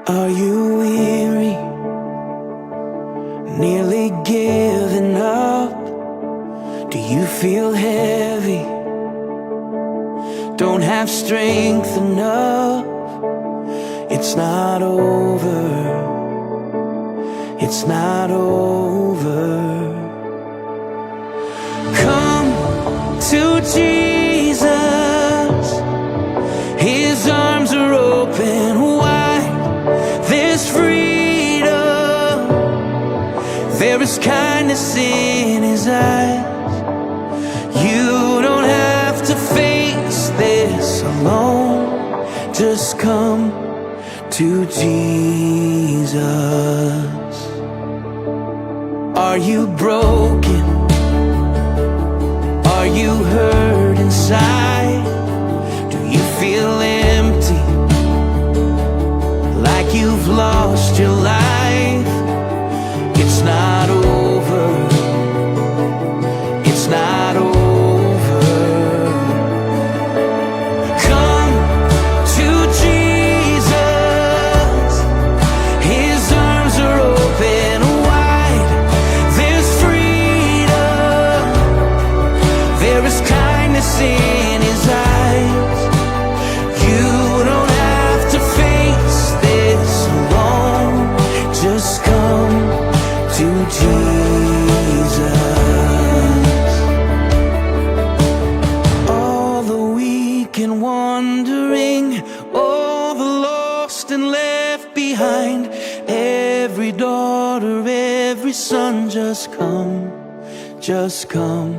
Are you weary, nearly giving up? Do you feel heavy, don't have strength enough? It's not over, it's not over. Come to Jesus, His arms are open wide. There's freedom, there is kindness in His eyes. You don't have to face this alone. Just come to Jesus. Are you broken? Are you hurt inside? Do you feel empty, like you've lost your life? It's not over, it's not over. Come to Jesus, His arms are open wide. There's freedom, there is kindness in His eyes. You don't have to face this alone. Just come to Jesus. All the weak and wandering, all the lost and left behind, every daughter, every son, just come, just come.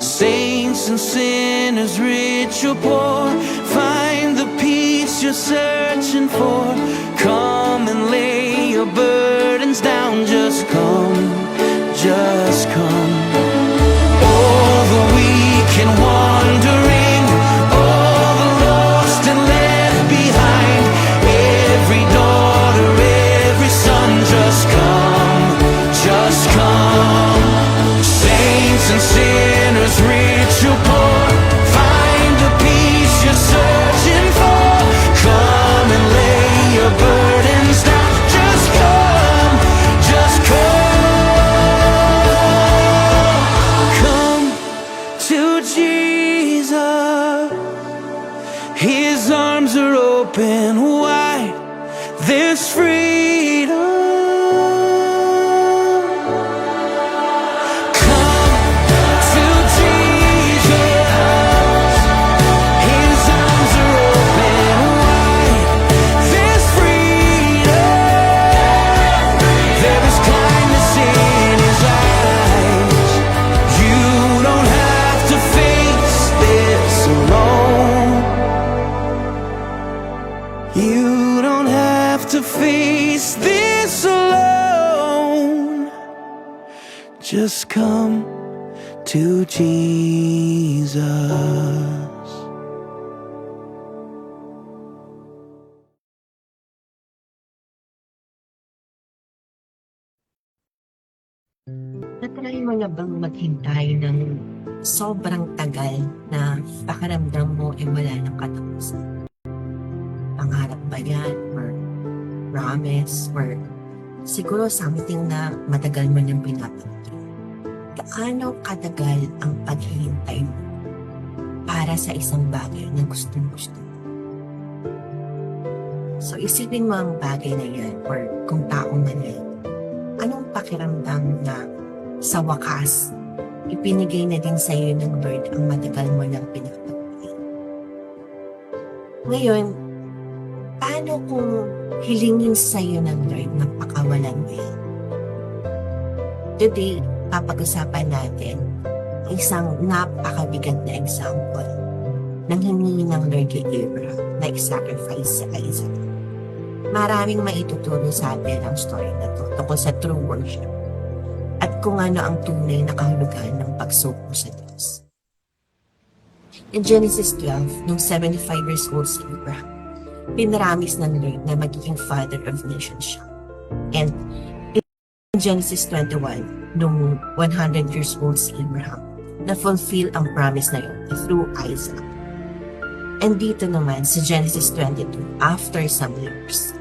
Saints and sinners, rich or poor, find the peace you're searching for. Come and lay your burdens down. Just come, just come. All the weak and wandering, all the lost and left behind, every daughter, every son, just come, just come. Saints and sinners, rich or poor, find the peace you're searching for. Come and lay your burdens down. Just come, just come. Come to Jesus, His arms are open wide. There's freedom. You don't have to face this alone. Just come to Jesus. Natry mo na bang maghintay ng sobrang tagal na pakiramdam mo ay wala ng katapusan? Pangarap ba yan? Or promise? Or siguro something na matagal mo nang pinapagod? Gaano katagal ang paghihintay mo para sa isang bagay na gustong-gusto mo? So isipin mo ang bagay na yan or kung tao man yan. Anong pakiramdam na sa wakas, ipinigay na din sa iyo ng Lord ang matagal mo nang pinapagod? Ngayon, paano kung hilingin sa iyo ng Lord na pakawalan mo yan? Today, papag-usapan natin ang isang napakabigat na example ng hiningi ng Lord kay Abraham na i-sacrifice si Isaac. Maraming maituturo sa atin ang story na to tungkol sa true worship at kung ano ang tunay na kahulugan ng pagsuko sa Diyos. In Genesis 12, nung 75 years old si Abraham, pinaramis ng Lord na magiging father of nations siya. And in Genesis 21, nung 100 years old si Abraham, na-fulfill ang promise na yun through Isaac. And dito naman sa Genesis 22, after some years,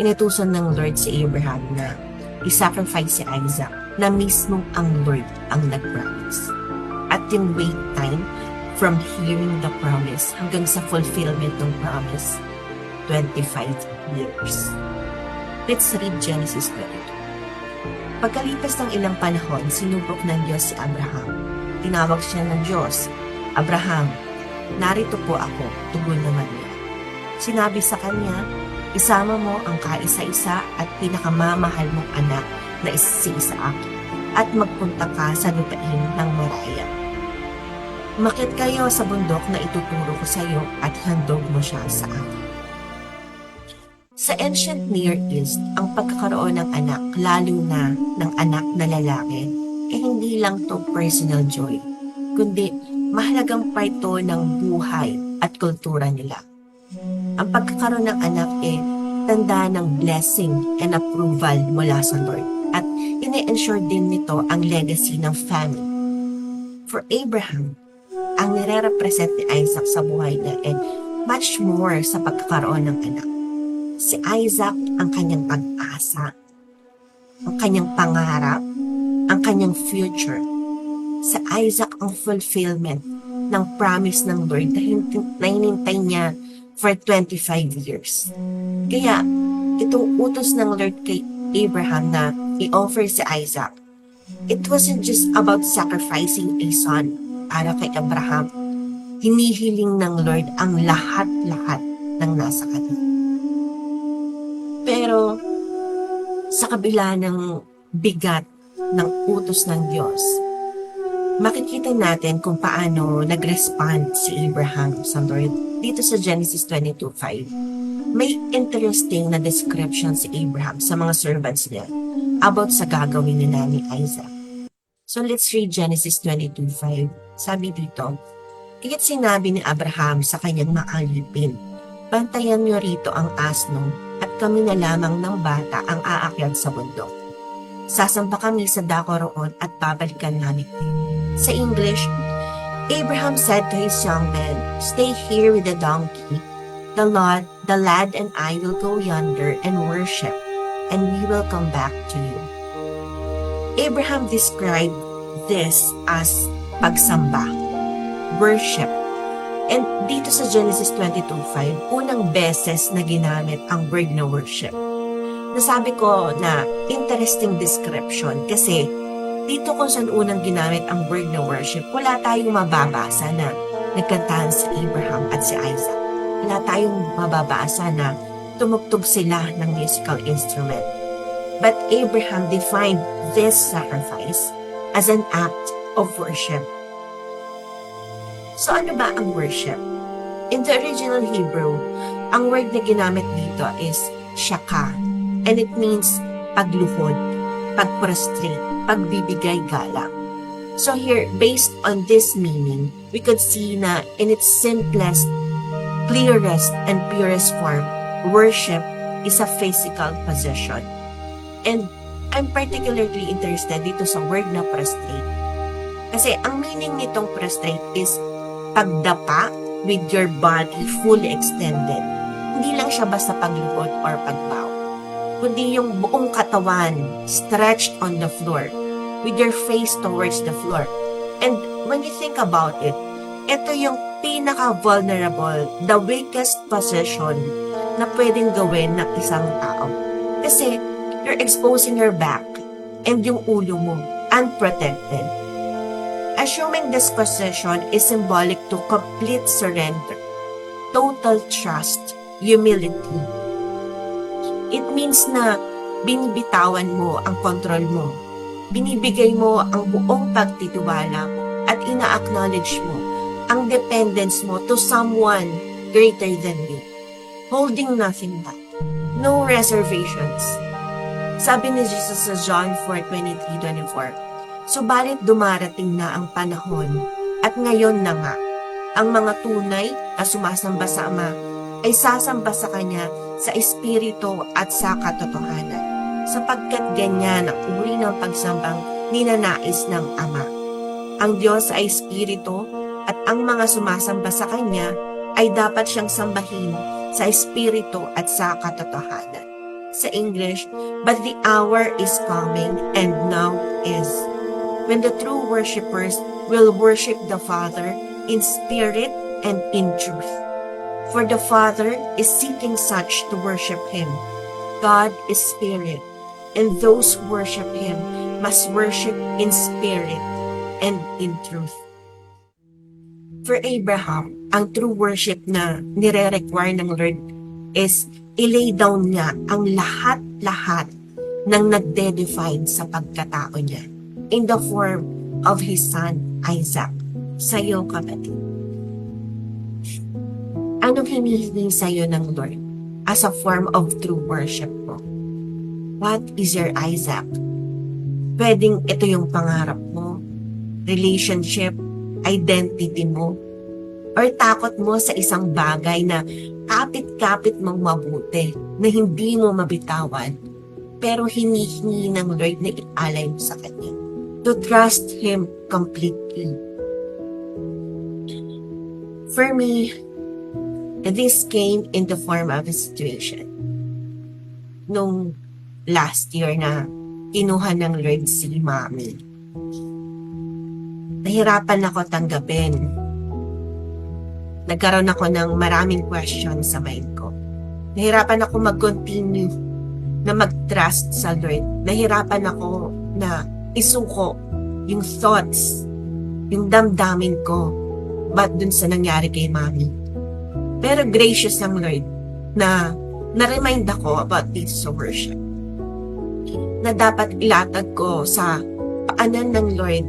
inutusan ng Lord si Abraham na i-sacrifice si Isaac na mismo ang Lord ang nag-promise. At in wait time, from hearing the promise hanggang sa fulfillment ng promise, 25 years. Let's read Genesis 22. Pagkalipas ng ilang panahon, sinubok ng Diyos si Abraham. Tinawag siya ng Diyos, Abraham, narito po ako, tugon naman niya. Sinabi sa kanya, isama mo ang kaisa-isa at pinakamamahal mong anak na si Isaac at magpunta ka sa lupain ng Moriah. Umakyat kayo sa bundok na ituturo ko sa iyo at handog mo siya sa akin. Sa ancient Near East, ang pagkakaroon ng anak, lalo na ng anak na lalaki, hindi lang to personal joy, kundi mahalagang part to ng buhay at kultura nila. Ang pagkakaroon ng anak tanda ng blessing and approval mula sa Lord at ine-ensure din nito ang legacy ng family. For Abraham, ang nire-represent ni Isaac sa buhay niya much more sa pagkakaroon ng anak. Si Isaac ang kanyang pag-asa, ang kanyang pangarap, ang kanyang future. Si Isaac ang fulfillment ng promise ng Lord na hinintay niya for 25 years. Kaya, itong utos ng Lord kay Abraham na i-offer si Isaac, it wasn't just about sacrificing a son para kay Abraham. Hinihiling ng Lord ang lahat-lahat ng nasa kanya. Pero, sa kabila ng bigat ng utos ng Diyos, makikita natin kung paano nag-respond si Abraham sa Lord. Dito sa Genesis 22:5, may interesting na description si Abraham sa mga servants niya about sa gagawin nila ni Isaac. So let's read Genesis 22:5. Sabi dito, "Kaya't sinabi ni Abraham sa kanyang mga alipin, bantayan niyo rito ang asno at kami na lamang ng bata ang aakyat sa bundok. Sasamba kami sa dako roon at babalikan namin." Sa English, Abraham said to his young men, "Stay here with the donkey. The lad and I will go yonder and worship, and we will come back to you." Abraham described this as pagsamba, worship. And dito sa Genesis 22:5, unang beses na ginamit ang word na worship. Nasabi ko na interesting description kasi dito kung saan unang ginamit ang word na worship, wala tayong mababasa na nagkantahan si Abraham at si Isaac. Wala tayong mababasa na tumugtog sila ng musical instrument. But Abraham defined this sacrifice as an act of worship. So ano ba ang worship? In the original Hebrew, ang word na ginamit dito is shaka, and it means pagluhod, pagprostrate, pagbibigay galang. So here, based on this meaning, we could see na in its simplest, clearest, and purest form, worship is a physical position. And I'm particularly interested dito sa word na prostrate. Kasi ang meaning nitong prostrate is pagdapa with your body fully extended. Hindi lang siya basta pagluhod or pagbow, kundi yung buong katawan stretched on the floor with your face towards the floor. And when you think about it, ito yung pinaka-vulnerable, the weakest position na pwedeng gawin ng isang tao. Kasi you're exposing your back and yung ulo mo unprotected. Assuming this position is symbolic to complete surrender, total trust, humility. It means na binibitawan mo ang kontrol mo. Binibigay mo ang buong pagtitiwala mo at ina-acknowledge mo ang dependence mo to someone greater than you. Holding nothing back. No reservations. Sabi ni Jesus sa John 4:23-24, "Subalit dumarating na ang panahon at ngayon na nga, ang mga tunay na sumasamba sa Ama ay sasamba sa Kanya sa Espiritu at sa katotohanan, sapagkat ganyan ang uri ng pagsambang ninanais ng Ama. Ang Diyos ay Espiritu at ang mga sumasamba sa Kanya ay dapat siyang sambahin sa Espiritu at sa katotohanan." sa English, but the hour is coming and now is when the true worshipers will worship the Father in spirit and in truth. For the Father is seeking such to worship Him. God is spirit, and those who worship Him must worship in spirit and in truth. For Abraham, ang true worship na nire-require ng Lord is i-lay down niya ang lahat-lahat ng nagde-define sa pagkatao niya in the form of his son, Isaac. Sa'yo, kapatid. Anong hinihingi sa'yo ng Lord as a form of true worship mo? What is your Isaac? Pwedeng ito yung pangarap mo, relationship, identity mo, or takot mo sa isang bagay na kapit-kapit mong mabuti, na hindi mo mabitawan, pero hinihingi ng Lord na ialay mo sa Kanya. To trust Him completely. For me, this came in the form of a situation. Nung last year na kinuha ng Lord si Mami, nahirapan ako tanggapin. Nagkaroon ako ng maraming questions sa mind ko. Nahirapan ako mag-continue na mag-trust sa Lord. Nahirapan ako na isuko yung thoughts, yung damdamin ko, ba't dun sa nangyari kay Mami. Pero gracious ang Lord na na-remind ako about this worship. Na dapat ilatag ko sa paanan ng Lord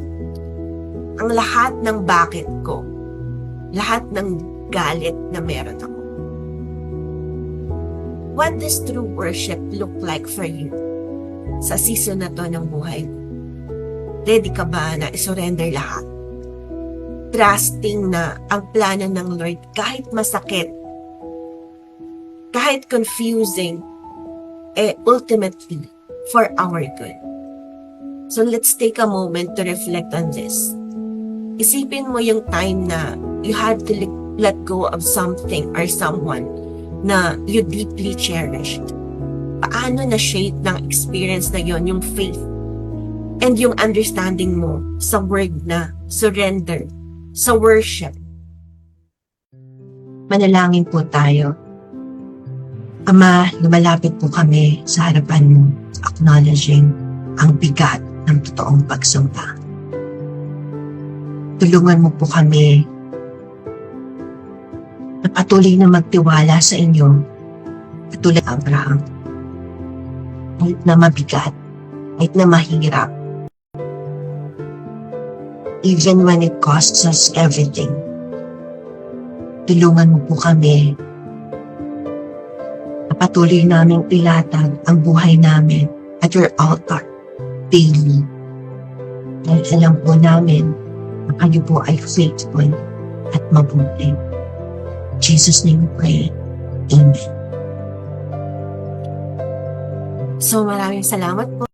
ang lahat ng bakit ko, lahat ng galit na meron ako. What does true worship look like for you sa season na to ng buhay mo? Ready ka ba na isurrender lahat? Trusting na ang plano ng Lord kahit masakit, kahit confusing, ultimately for our good. So let's take a moment to reflect on this. Isipin mo yung time na you had to let go of something or someone na you deeply cherished. Paano na-shape ng experience na yon yung faith and yung understanding mo sa word na surrender, sa worship. Manalangin po tayo. Ama, lumalapit po kami sa harapan mo, acknowledging ang bigat ng totoong pagsumpa. Tulungan mo po kami na patuloy na magtiwala sa inyo, katulad ng Abraham. Kahit na mabigat, kahit na mahirap, even when it costs us everything, tulungan mo po kami na patuloy naming ilatag ang buhay namin at your altar daily. Dahil alam po namin na kayo po ay faithful at mabuti. In Jesus' name we pray. Amen. So maraming salamat po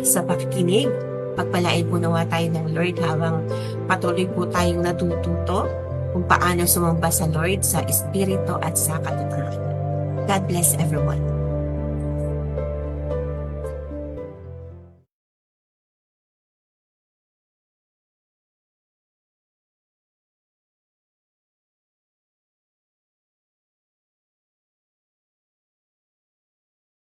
sa pakikinig. Pagpalain po nawa tayo ng Lord habang patuloy po tayong natututo kung paano sumamba sa Lord sa Espiritu at sa katotohanan. God bless everyone.